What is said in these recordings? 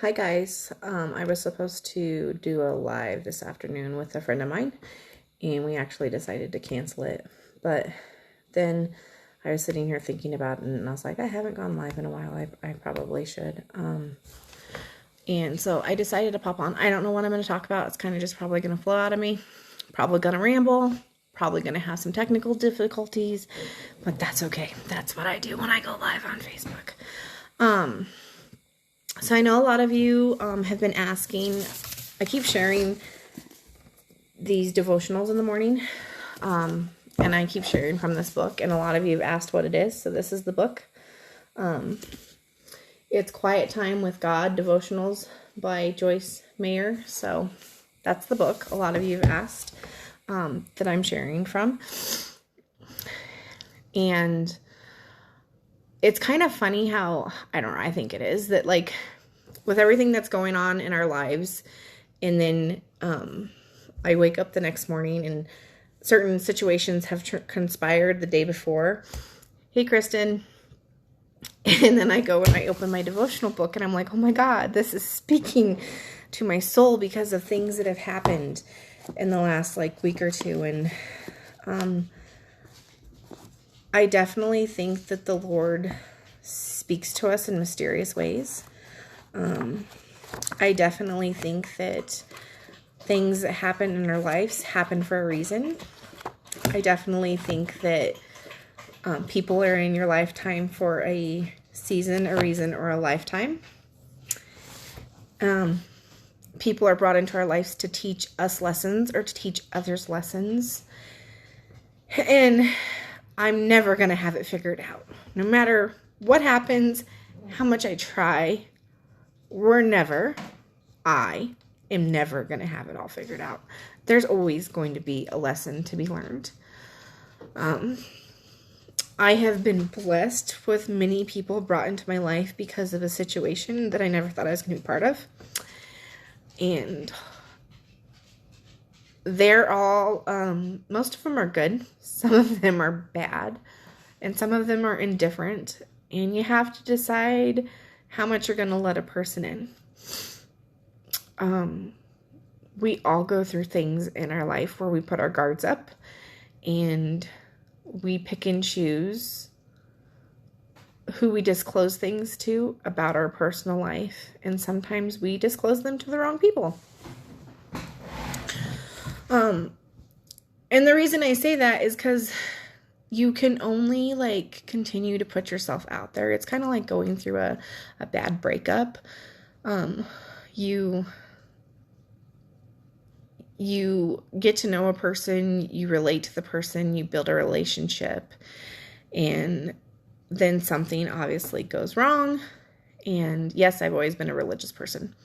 Hi guys, I was supposed to do a live this afternoon with a friend of mine, and we actually decided to cancel it, but then I was sitting here thinking about it, and I was like, I haven't gone live in a while, I probably should, and so I decided to pop on. I don't know what I'm going to talk about. It's kind of just probably going to flow out of me, probably going to ramble, probably going to have some technical difficulties, but that's okay. That's what I do when I go live on Facebook. So I know a lot of you have been asking. I keep sharing these devotionals in the morning, and I keep sharing from this book, and a lot of you have asked what it is, so this is the book. It's Quiet Time with God, Devotionals by Joyce Meyer, so that's the book a lot of you have asked that I'm sharing from. And it's kind of funny how, I don't know, I think it is, that like with everything that's going on in our lives, and then I wake up the next morning and certain situations have conspired the day before. Hey, Kristen. And then I go and I open my devotional book and I'm like, oh my God, this is speaking to my soul because of things that have happened in the last like week or two. And I definitely think that the Lord speaks to us in mysterious ways. I definitely think that things that happen in our lives happen for a reason. I definitely think that people are in your lifetime for a season, a reason, or a lifetime. People are brought into our lives to teach us lessons or to teach others lessons. And I'm never going to have it figured out. No matter what happens, how much I try, I am never going to have it all figured out. There's always going to be a lesson to be learned. I have been blessed with many people brought into my life because of a situation that I never thought I was going to be part of. And they're all, most of them are good. Some of them are bad. And some of them are indifferent. And you have to decide how much you're going to let a person in. We all go through things in our life where we put our guards up and we pick and choose who we disclose things to about our personal life. And sometimes we disclose them to the wrong people. And the reason I say that is because you can only like continue to put yourself out there. It's kind of like going through a bad breakup. You get to know a person, you relate to the person, you build a relationship, and then something obviously goes wrong. And yes, I've always been a religious person.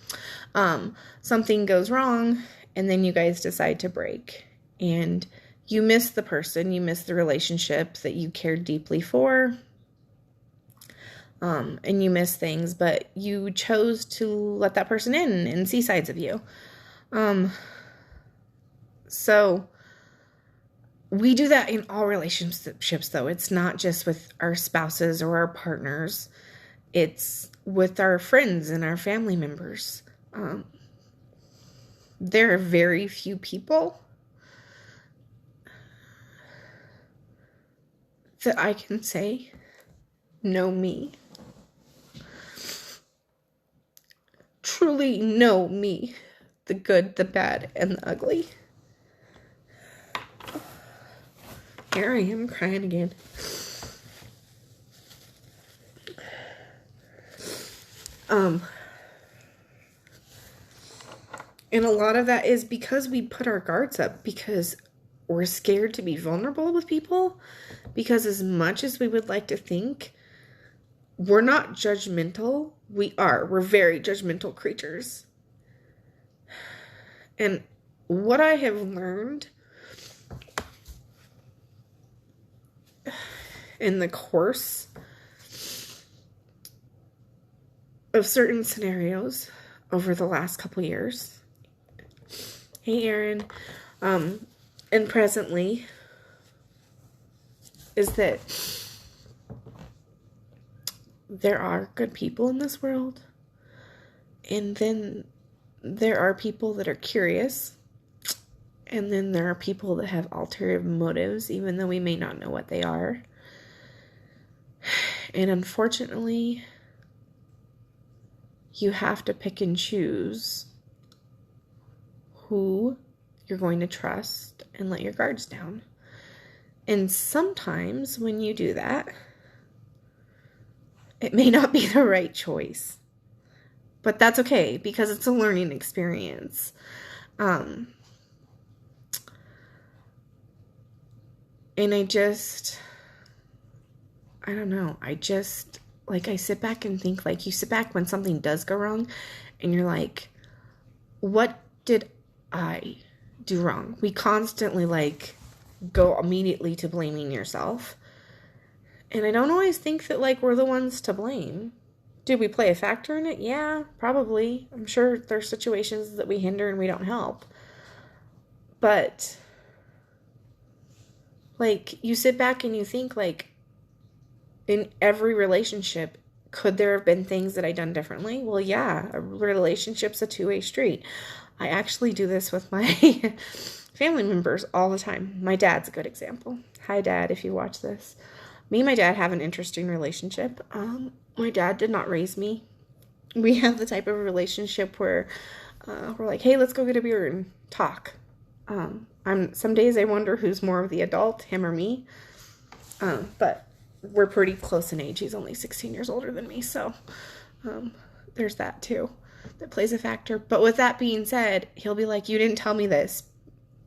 Something goes wrong, and then you guys decide to break. And you miss the person, you miss the relationship that you cared deeply for. And you miss things, but you chose to let that person in and see sides of you. So we do that in all relationships, though. It's not just with our spouses or our partners. It's with our friends and our family members. There are very few people that I can say know me. Truly know me. The good, the bad, and the ugly. Here I am crying again. And a lot of that is because we put our guards up, because we're scared to be vulnerable with people, because as much as we would like to think, we're not judgmental. We're very judgmental creatures. And what I have learned in the course of certain scenarios over the last couple years, hey Aaron, and presently, is that there are good people in this world, And then there are people that are curious. And then there are people that have ulterior motives, even though we may not know what they are. And unfortunately, you have to pick and choose who you're going to trust and let your guards down. And sometimes when you do that, it may not be the right choice. But that's okay, because it's a learning experience. And I don't know. I sit back and think, like, you sit back when something does go wrong and you're like, what did I do wrong? We constantly, like, go immediately to blaming yourself. And I don't always think that, like, we're the ones to blame. Did we play a factor in it? Yeah, probably. I'm sure there's situations that we hinder and we don't help. But, like, you sit back and you think, like, in every relationship, could there have been things that I done differently? Well, yeah, a relationship's a two-way street. I actually do this with my family members all the time. My dad's a good example. Hi, Dad, if you watch this. Me and my dad have an interesting relationship. My dad did not raise me. We have the type of relationship where we're like, hey, let's go get a beer and talk. Some days I wonder who's more of the adult, him or me. But we're pretty close in age. He's only 16 years older than me. So there's that too. That plays a factor. But with that being said, he'll be like, you didn't tell me this,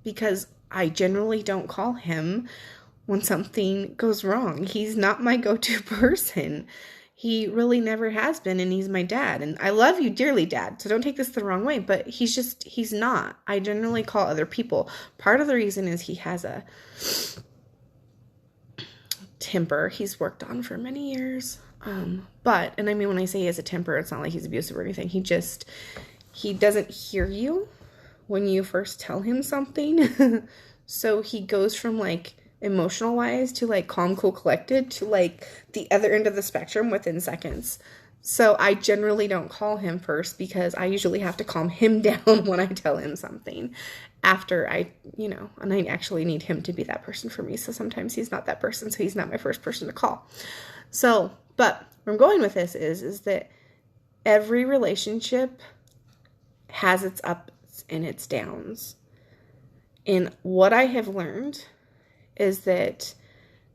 because I generally don't call him when something goes wrong. He's not my go-to person. He really never has been, and he's my dad. And I love you dearly, Dad, so don't take this the wrong way, but he's not. I generally call other people. Part of the reason is he has a temper he's worked on for many years. And I mean, when I say he has a temper, it's not like he's abusive or anything. He doesn't hear you when you first tell him something. So he goes from, like, emotional wise to, like, calm, cool, collected to, like, the other end of the spectrum within seconds. So I generally don't call him first, because I usually have to calm him down when I tell him something after and I actually need him to be that person for me. So sometimes he's not that person, so he's not my first person to call. So, but where I'm going with this is that every relationship has its ups and its downs. And what I have learned is that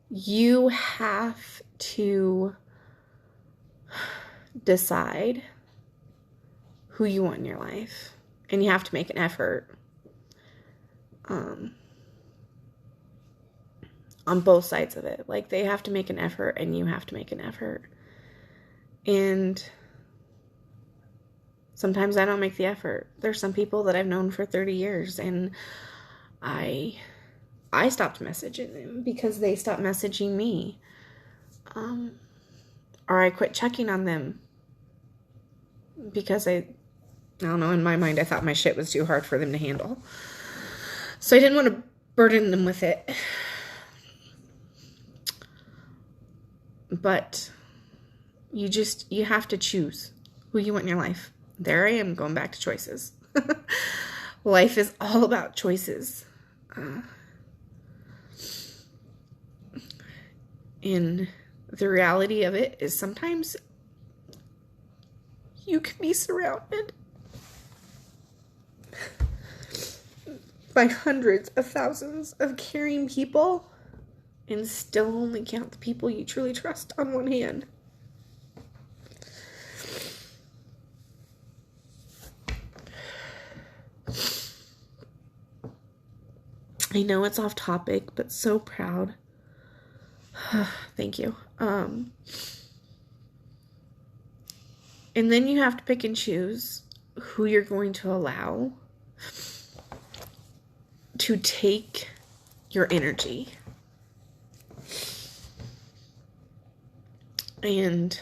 you have to decide who you want in your life. And you have to make an effort on both sides of it. Like, they have to make an effort and you have to make an effort. And sometimes I don't make the effort. There's some people that I've known for 30 years and I stopped messaging them because they stopped messaging me. Or I quit checking on them because I don't know, in my mind I thought my shit was too hard for them to handle. So I didn't want to burden them with it. But you have to choose who you want in your life. There I am, going back to choices. Life is all about choices. And the reality of it is sometimes you can be surrounded by hundreds of thousands of caring people and still only count the people you truly trust on one hand. I know it's off topic, but so proud. Thank you. And then you have to pick and choose who you're going to allow to take your energy. And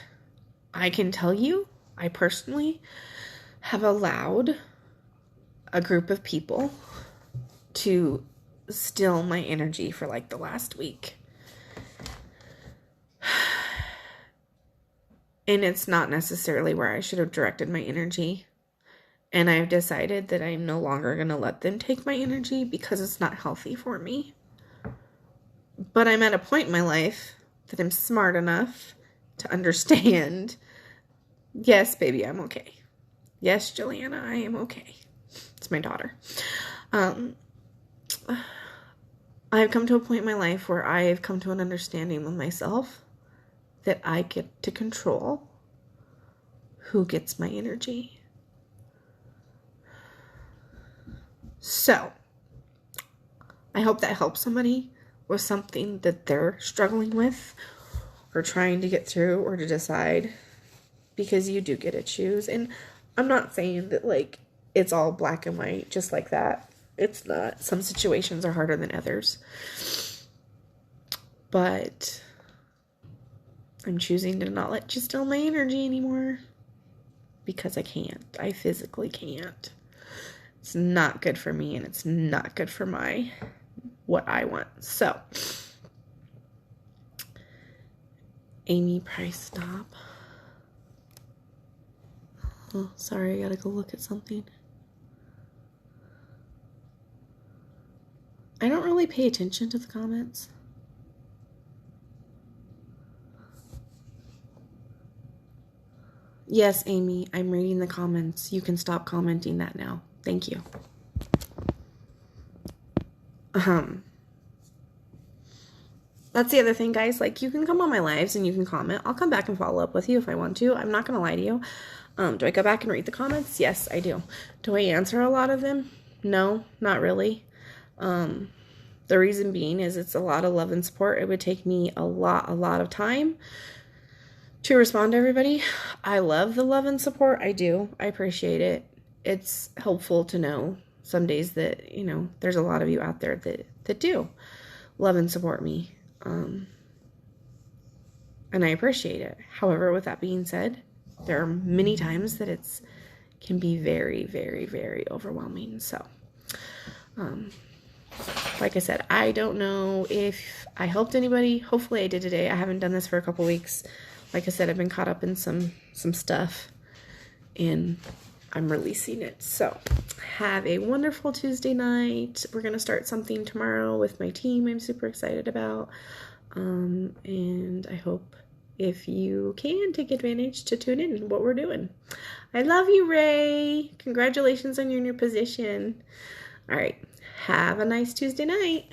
I can tell you, I personally have allowed a group of people to steal my energy for like the last week. And it's not necessarily where I should have directed my energy. And I've decided that I'm no longer going to let them take my energy because it's not healthy for me. But I'm at a point in my life that I'm smart enough to understand, yes, baby, I'm okay. Yes, Juliana, I am okay. It's my daughter. I've come to a point in my life where I've come to an understanding with myself that I get to control who gets my energy. So, I hope that helps somebody with something that they're struggling with or trying to get through or to decide, because you do get to choose. And I'm not saying that like it's all black and white just like that. It's not. Some situations are harder than others. But I'm choosing to not let you steal my energy anymore because I can't. I physically can't. It's not good for me, and it's not good for what I want. So, Amy Price, stop. Oh, sorry, I gotta go look at something. I don't really pay attention to the comments. Yes, Amy, I'm reading the comments. You can stop commenting that now. Thank you. That's the other thing, guys. Like, you can come on my lives and you can comment. I'll come back and follow up with you if I want to. I'm not going to lie to you. Do I go back and read the comments? Yes, I do. Do I answer a lot of them? No, not really. The reason being is it's a lot of love and support. It would take me a lot of time to respond to everybody. I love the love and support. I do. I appreciate it. It's helpful to know some days that, you know, there's a lot of you out there that do love and support me. And I appreciate it. However, with that being said, there are many times that can be very, very, very overwhelming. So, like I said, I don't know if I helped anybody. Hopefully I did today. I haven't done this for a couple weeks. Like I said, I've been caught up in some stuff, and I'm releasing it. So have a wonderful Tuesday night. We're going to start something tomorrow with my team I'm super excited about. And I hope if you can take advantage to tune in what we're doing. I love you, Ray. Congratulations on your new position. All right. Have a nice Tuesday night.